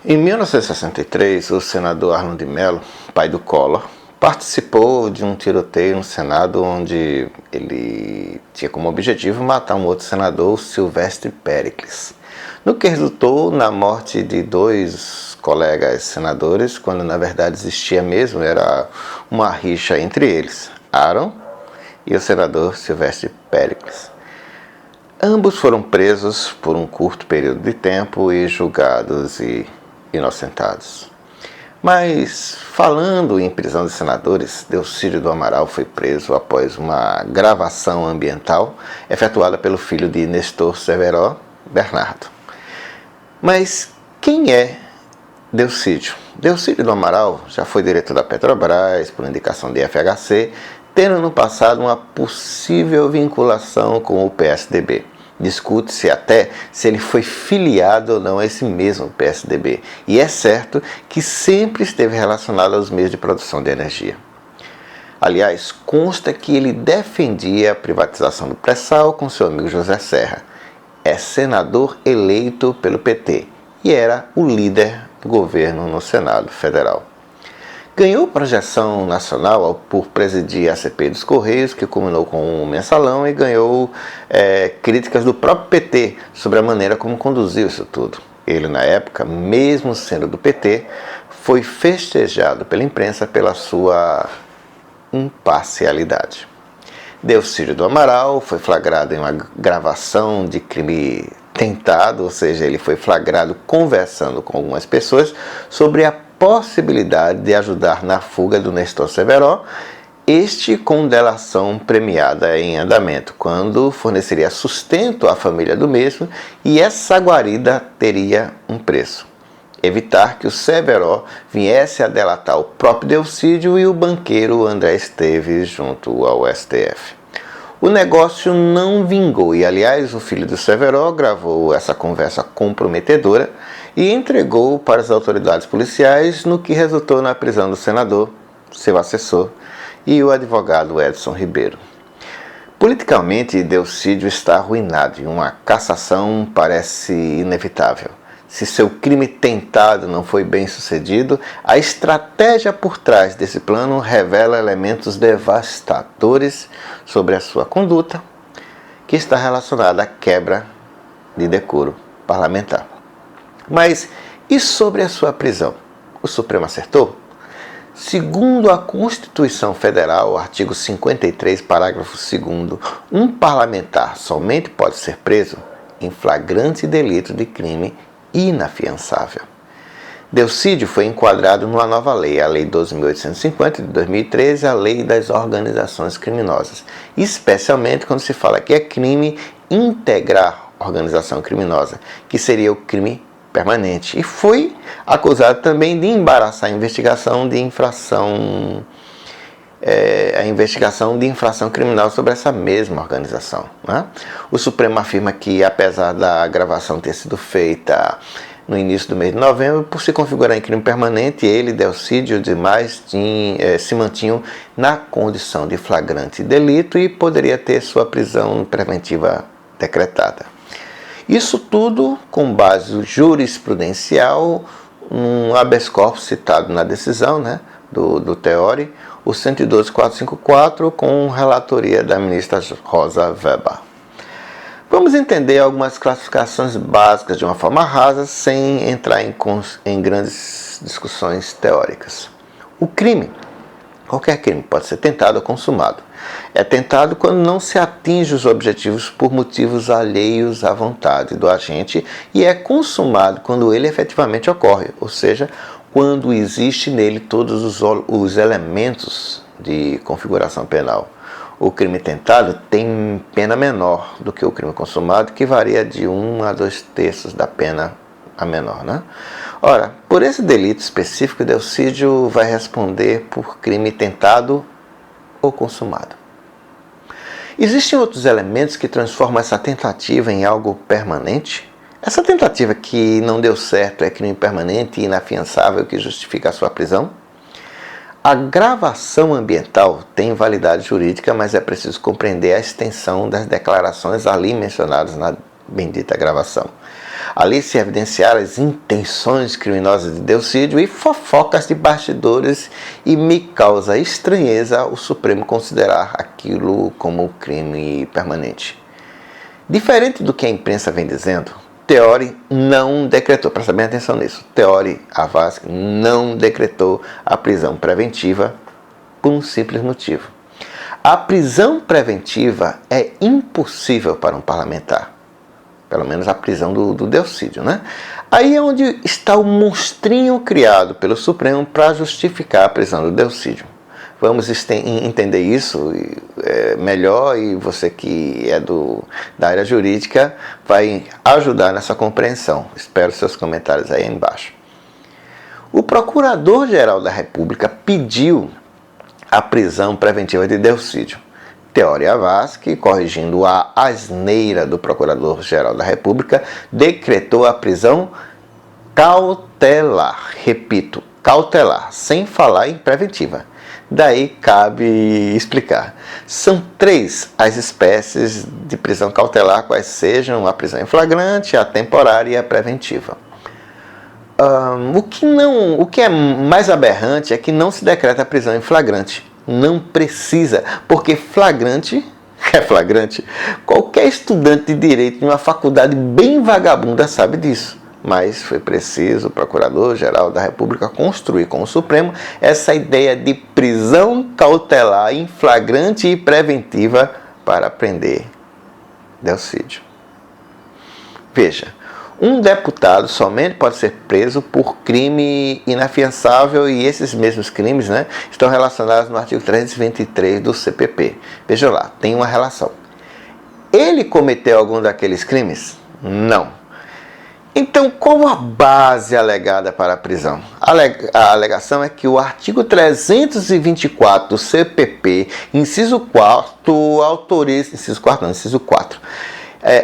Em 1963, o senador Arnold de Mello, pai do Collor, participou de um tiroteio no Senado onde ele tinha como objetivo matar um outro senador, Silvestre Péricles, no que resultou na morte de dois colegas senadores, quando na verdade existia mesmo, era uma rixa entre eles, Aaron e o senador Silvestre Péricles. Ambos foram presos por um curto período de tempo e julgados e inocentados. Mas, falando em prisão de senadores, Delcídio do Amaral foi preso após uma gravação ambiental efetuada pelo filho de Nestor Severo, Bernardo. Mas quem é Delcídio? Delcídio do Amaral já foi diretor da Petrobras por indicação de FHC, tendo no passado uma possível vinculação com o PSDB. Discute-se até se ele foi filiado ou não a esse mesmo PSDB. E é certo que sempre esteve relacionado aos meios de produção de energia. Aliás, consta que ele defendia a privatização do pré-sal com seu amigo José Serra. É senador eleito pelo PT e era o líder do governo no Senado Federal. Ganhou projeção nacional por presidir a CPI dos Correios, que culminou com um mensalão, e ganhou críticas do próprio PT sobre a maneira como conduziu isso tudo. Ele, na época, mesmo sendo do PT, foi festejado pela imprensa pela sua imparcialidade. Delcídio do Amaral foi flagrado em uma gravação de crime tentado, ou seja, ele foi flagrado conversando com algumas pessoas sobre a possibilidade de ajudar na fuga do Nestor Severo, este com delação premiada em andamento, quando forneceria sustento à família do mesmo, e essa guarida teria um preço: evitar que o Severo viesse a delatar o próprio Delcídio e o banqueiro André Esteves junto ao STF. O negócio não vingou e, aliás, o filho do Severo gravou essa conversa comprometedora e entregou para as autoridades policiais, no que resultou na prisão do senador, seu assessor, e o advogado Edson Ribeiro. Politicamente, Delcídio está arruinado e uma cassação parece inevitável. Se seu crime tentado não foi bem sucedido, a estratégia por trás desse plano revela elementos devastadores sobre a sua conduta, que está relacionada à quebra de decoro parlamentar. Mas e sobre a sua prisão? O Supremo acertou? Segundo a Constituição Federal, artigo 53, parágrafo 2º, um parlamentar somente pode ser preso em flagrante delito de crime inafiançável. Delcídio foi enquadrado numa nova lei, a Lei 12.850 de 2013, a Lei das Organizações Criminosas, especialmente quando se fala que é crime integrar organização criminosa, que seria o crime permanente, e foi acusado também de embaraçar a investigação de infração criminal sobre essa mesma organização, né? O Supremo afirma que, apesar da gravação ter sido feita no início do mês de novembro, por se configurar em crime permanente, ele, Delcídio e os demais se mantinham na condição de flagrante delito e poderia ter sua prisão preventiva decretada. Isso tudo com base jurisprudencial, um habeas corpus citado na decisão, né, do Teori, o 112.454, com relatoria da ministra Rosa Weber. Vamos entender algumas classificações básicas de uma forma rasa, sem entrar em grandes discussões teóricas. O crime. Qualquer crime pode ser tentado ou consumado. É tentado quando não se atinge os objetivos por motivos alheios à vontade do agente, e é consumado quando ele efetivamente ocorre, ou seja, quando existe nele todos os elementos de configuração penal. O crime tentado tem pena menor do que o crime consumado, que varia de 1 a 2/3 da pena a menor, né? Ora, por esse delito específico, Delcídio vai responder por crime tentado ou consumado. Existem outros elementos que transformam essa tentativa em algo permanente? Essa tentativa que não deu certo é crime permanente e inafiançável que justifica a sua prisão? A gravação ambiental tem validade jurídica, mas é preciso compreender a extensão das declarações ali mencionadas na bendita gravação. Ali se evidenciaram as intenções criminosas de Delcídio e fofocas de bastidores, e me causa estranheza o Supremo considerar aquilo como crime permanente. Diferente do que a imprensa vem dizendo, Theori não decretou, presta bem atenção nisso, Theori Havasky não decretou a prisão preventiva por um simples motivo. A prisão preventiva é impossível para um parlamentar. Pelo menos a prisão do Delcídio, né? Aí é onde está o monstrinho criado pelo Supremo para justificar a prisão do Delcídio. Vamos entender isso melhor, e você que é da área jurídica vai ajudar nessa compreensão. Espero seus comentários aí embaixo. O Procurador-Geral da República pediu a prisão preventiva de Delcídio. Theori Havasky, corrigindo a asneira do Procurador-Geral da República, decretou a prisão cautelar. Repito, cautelar, sem falar em preventiva. Daí cabe explicar. São 3 as espécies de prisão cautelar, quais sejam a prisão em flagrante, a temporária e a preventiva. O que é mais aberrante é que não se decreta a prisão em flagrante. Não precisa, porque flagrante é flagrante. Qualquer estudante de direito de uma faculdade bem vagabunda sabe disso. Mas foi preciso o Procurador-Geral da República construir com o Supremo essa ideia de prisão cautelar em flagrante e preventiva para prender Delcídio. Veja, um deputado somente pode ser preso por crime inafiançável, e esses mesmos crimes, né, estão relacionados no artigo 323 do CPP. Veja lá, tem uma relação. Ele cometeu algum daqueles crimes? Não. Então, qual a base alegada para a prisão? A alegação é que o artigo 324 do CPP, inciso 4, autoriza... Inciso 4.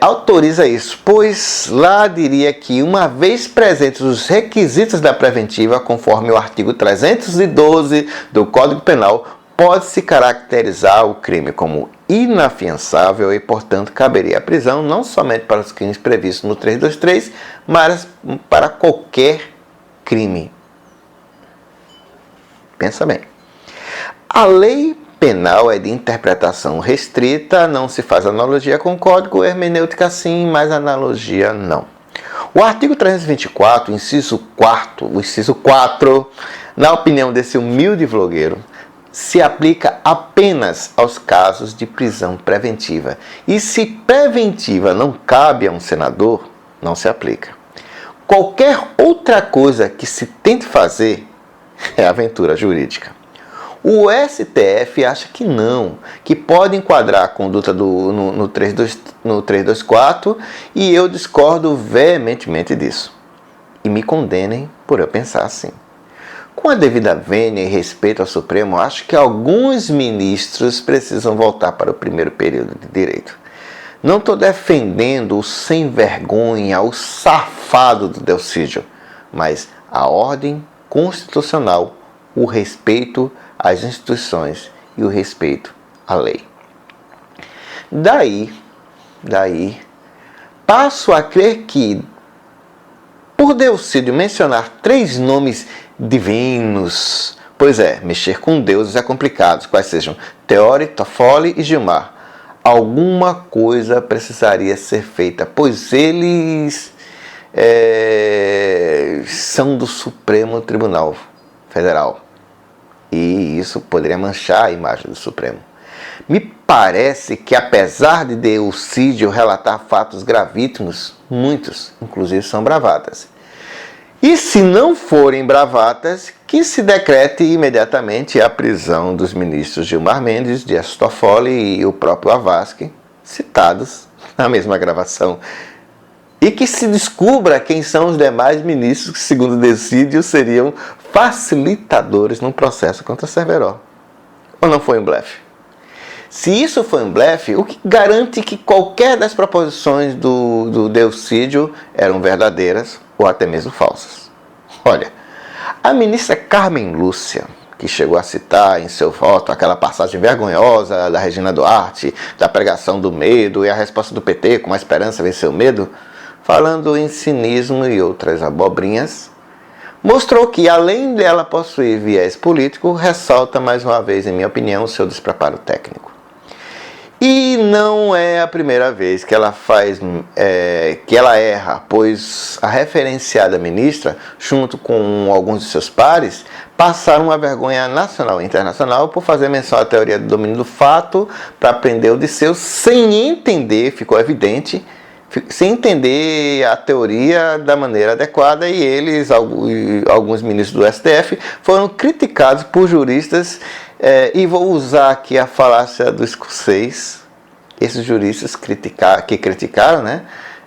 Autoriza isso, pois lá diria que, uma vez presentes os requisitos da preventiva, conforme o artigo 312 do Código Penal, pode-se caracterizar o crime como inafiançável e, portanto, caberia a prisão não somente para os crimes previstos no 323, mas para qualquer crime. Pensa bem. A lei penal é de interpretação restrita, não se faz analogia com o código, hermenêutica sim, mas analogia não. O artigo 324, inciso 4, na opinião desse humilde vlogueiro, se aplica apenas aos casos de prisão preventiva. E se preventiva não cabe a um senador, não se aplica. Qualquer outra coisa que se tente fazer é aventura jurídica. O STF acha que não, que pode enquadrar a conduta no 324, e eu discordo veementemente disso. E me condenem por eu pensar assim. Com a devida vênia e respeito ao Supremo, acho que alguns ministros precisam voltar para o primeiro período de direito. Não estou defendendo o sem vergonha, o safado do Delcídio, mas a ordem constitucional, o respeito às instituições e o respeito à lei. Daí, passo a crer que, por Delcídio mencionar 3 nomes divinos, pois mexer com deuses é complicado, quais sejam Theori, Toffoli e Gilmar, alguma coisa precisaria ser feita, pois eles são do Supremo Tribunal Federal, e isso poderia manchar a imagem do Supremo. Me parece que, apesar de Delcídio relatar fatos gravíssimos, muitos, inclusive, são bravatas. E se não forem bravatas, que se decrete imediatamente a prisão dos ministros Gilmar Mendes, Dias Toffoli e o próprio Havasky, citados na mesma gravação. E que se descubra quem são os demais ministros que, segundo Delcídio, seriam facilitadores no processo contra Severo. Ou não foi um blefe? Se isso foi um blefe, o que garante que qualquer das proposições do Delcídio eram verdadeiras ou até mesmo falsas? Olha, a ministra Carmen Lúcia, que chegou a citar em seu voto aquela passagem vergonhosa da Regina Duarte, da pregação do medo e a resposta do PT, com a esperança vencer o medo, falando em cinismo e outras abobrinhas, mostrou que, além dela possuir viés político, ressalta mais uma vez, em minha opinião, o seu despreparo técnico. E não é a primeira vez que ela que ela erra, pois a referenciada ministra, junto com alguns de seus pares, passaram uma vergonha nacional e internacional por fazer menção à teoria do domínio do fato para aprender o Odisseu, sem entender, ficou evidente, sem entender a teoria da maneira adequada, e eles, alguns ministros do STF, foram criticados por juristas, e vou usar aqui a falácia do escocês. Esses juristas que criticaram, né,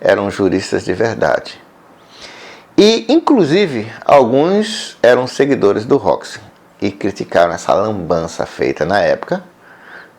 eram juristas de verdade. E, inclusive, alguns eram seguidores do Roxy e criticaram essa lambança feita na época,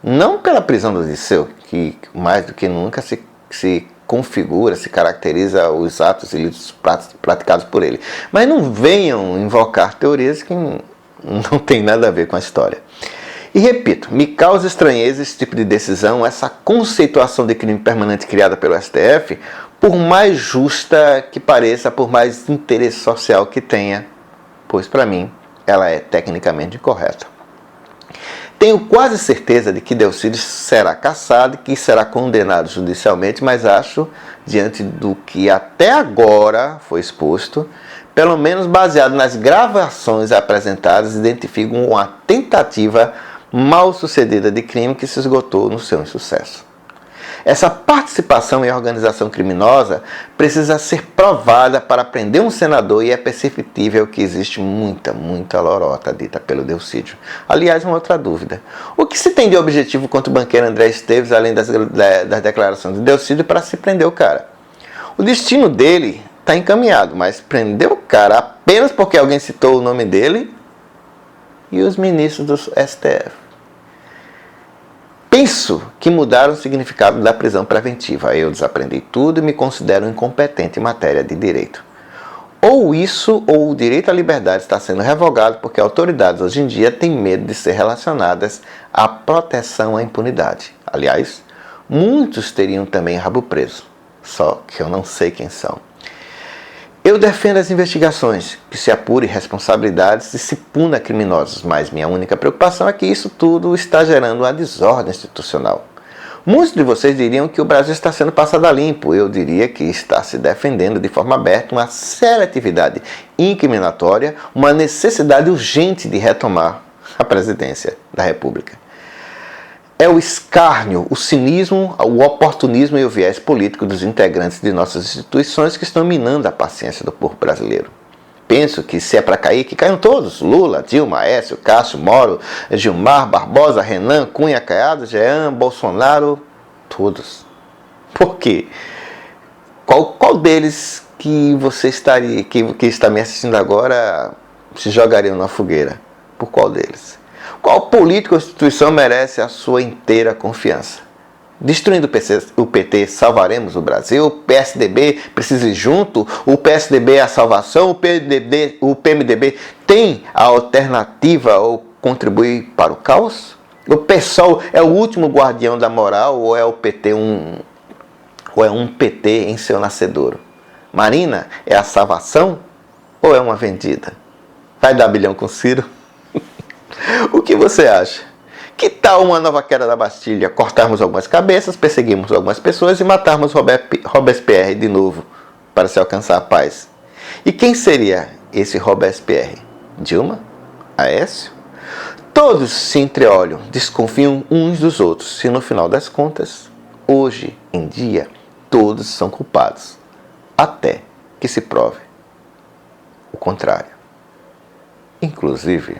não pela prisão do Odisseu, que mais do que nunca se configura, se caracteriza os atos ilícitos praticados por ele. Mas não venham invocar teorias que não tem nada a ver com a história. E repito, me causa estranheza esse tipo de decisão, essa conceituação de crime permanente criada pelo STF, por mais justa que pareça, por mais interesse social que tenha, pois para mim ela é tecnicamente incorreta. Tenho quase certeza de que Delcídio será cassado e que será condenado judicialmente, mas acho, diante do que até agora foi exposto, pelo menos baseado nas gravações apresentadas, identificam uma tentativa mal sucedida de crime que se esgotou no seu insucesso. Essa participação em organização criminosa precisa ser provada para prender um senador, e é perceptível que existe muita lorota dita pelo Delcídio. Aliás, uma outra dúvida. O que se tem de objetivo contra o banqueiro André Esteves, além das declarações de Delcídio, para se prender o cara? O destino dele está encaminhado, mas prender o cara apenas porque alguém citou o nome dele? E os ministros do STF? Penso que mudaram o significado da prisão preventiva. Eu desaprendi tudo e me considero incompetente em matéria de direito. Ou isso, ou o direito à liberdade está sendo revogado porque autoridades hoje em dia têm medo de ser relacionadas à proteção à impunidade. Aliás, muitos teriam também rabo preso, só que eu não sei quem são. Eu defendo as investigações, que se apure responsabilidades e se puna criminosos, mas minha única preocupação é que isso tudo está gerando uma desordem institucional. Muitos de vocês diriam que o Brasil está sendo passado a limpo. Eu diria que está se defendendo de forma aberta uma seletividade incriminatória, uma necessidade urgente de retomar a presidência da República. É o escárnio, o cinismo, o oportunismo e o viés político dos integrantes de nossas instituições que estão minando a paciência do povo brasileiro. Penso que se é para cair, que caiam todos. Lula, Dilma, Aécio, Cássio, Moro, Gilmar, Barbosa, Renan, Cunha, Caiado, Jean, Bolsonaro, todos. Por quê? Qual deles que você que está me assistindo agora se jogariam na fogueira? Por qual deles? Qual político ou instituição merece a sua inteira confiança? Destruindo o PT, salvaremos o Brasil? O PSDB precisa ir junto? O PSDB é a salvação? O PMDB tem a alternativa ou contribui para o caos? O PSOL é o último guardião da moral, ou é o PT ou é um PT em seu nascedouro? Marina é a salvação ou é uma vendida? Vai dar bilhão com Ciro? O que você acha? Que tal uma nova queda da Bastilha? Cortarmos algumas cabeças, perseguirmos algumas pessoas e matarmos Robespierre de novo para se alcançar a paz? E quem seria esse Robespierre? Dilma? Aécio? Todos se entreolham, desconfiam uns dos outros e no final das contas, hoje em dia, todos são culpados, até que se prove o contrário. Inclusive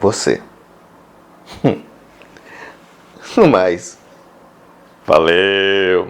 você. No mais, valeu!